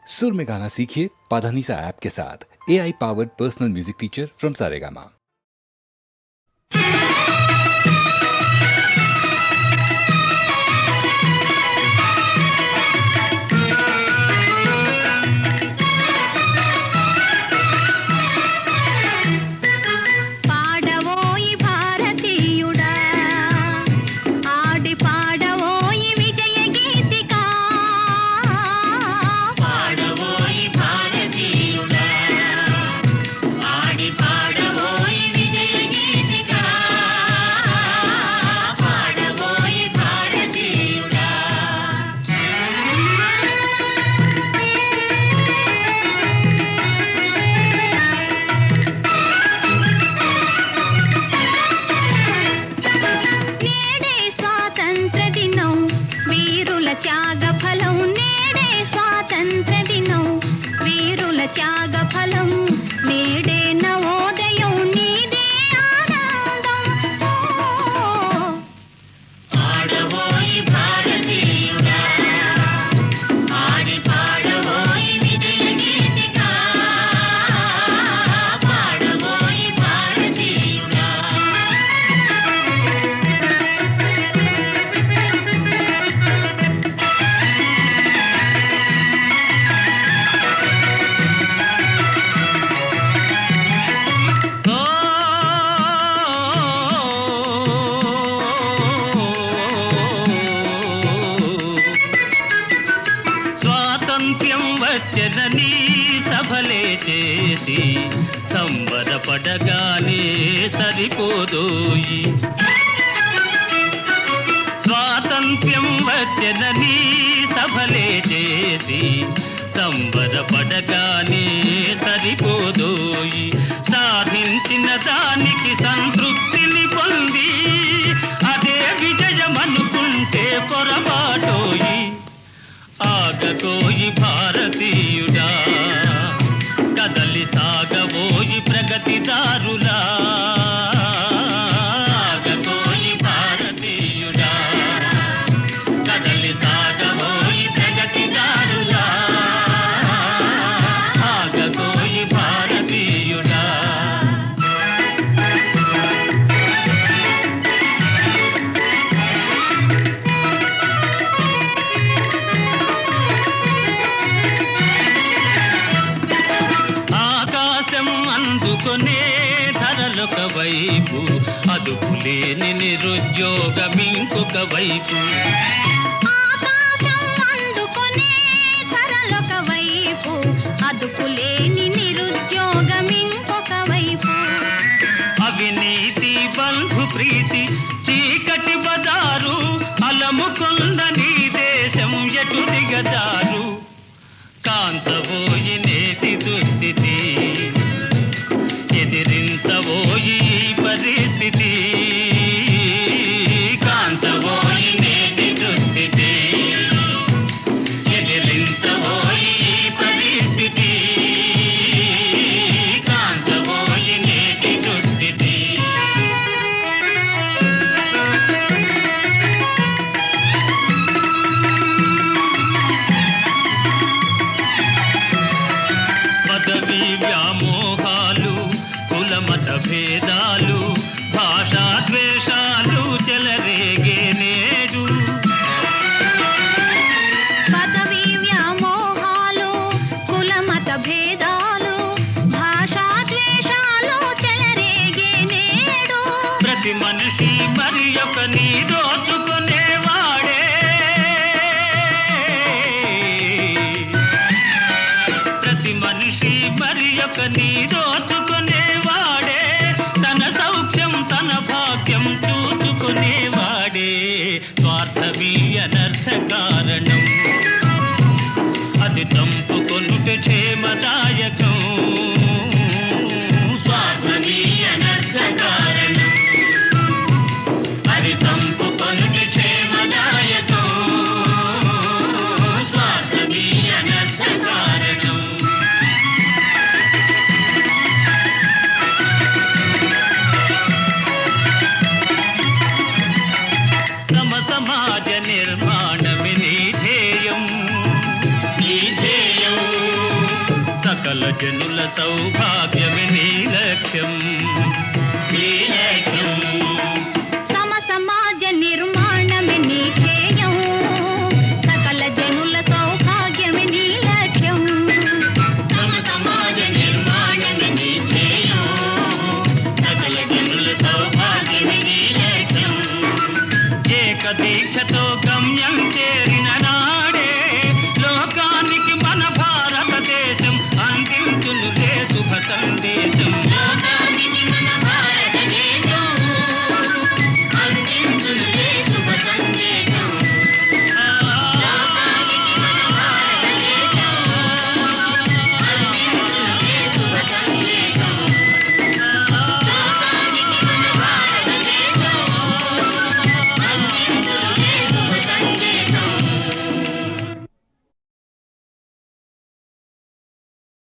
सुर में गाना सीखिए पाधानीसा ऐप के साथ। AI powered personal music teacher from Saregama. వచ్చెనని సభలే చేసి సంబరపడగానే సరిపోదోయి. స్వాతంత్ర్యం వచ్చెనని సభలే చేసి సంబరపడగానే సరిపోదోయి. సాధించిన దానికి సంతృప్తిని పొంది అదే విజయమనుకుంటే పొరపాటోయి. ఆగబోయి భారతీయుడా, కదలి సాగబోయి ప్రగతిదారులా. ఆగబోయి భారతీయుడా, కదలి సాగబోయి ప్రగతిదారులా. ఆగబోయి భారతీయుడా. అందుకునే ధరలొక వైపు, అదుపులేని నిరుద్యోగం ఇంకొక వైపు. ఆకాశం అందుకునే ధరలొక వైపు, అదుపులేని నిరుద్యోగం ఇంకొక వైపు. అవినీతి బంధు ప్రీతి చీకటి బజారు, అలముకొంద నీ దేశం ఎటు దిగజారు. కాంతబోయి నేటి దుస్థితి, ఎదిరించబోయి పరిస్థితి. కాంతబోయి నేటి దుస్థితి, ఎదిరించబోయి పరిస్థితి. కాంతబోయి నేటి దుస్థితి. పదవి వ్యామోహాలు, కులమత భేదాలు, భాషా ద్వేషాలు చెలరేగే నేడు. పదవి వ్యామోహాలు, కులమత భేదాలు, భాషా ద్వేషాలు చెలరేగే నేడు. ప్రతి మనిషి మరి ఒక నీ దోచుకునేవాడే. ప్రతి మనిషి మరి ఒక నీ దోచుకునేవాడే. తన సౌఖ్యం తన భాగ్యం చూసుకునేవాడే. స్వార్థమీ అనర్థ కారణం, అది తంపుకొనుట క్షేమదాయకం. స్వార్థమీ అనర్థ కారణం, అది తంపుకొనుట క్షేమదాయకం. స్వార్థమీ అనర్థ కారణం. సమాజ నిర్మాణమే నీ ధ్యేయం, నీ ధ్యేయం. సకల జనుల సౌభాగ్యమే నీ లక్ష్యం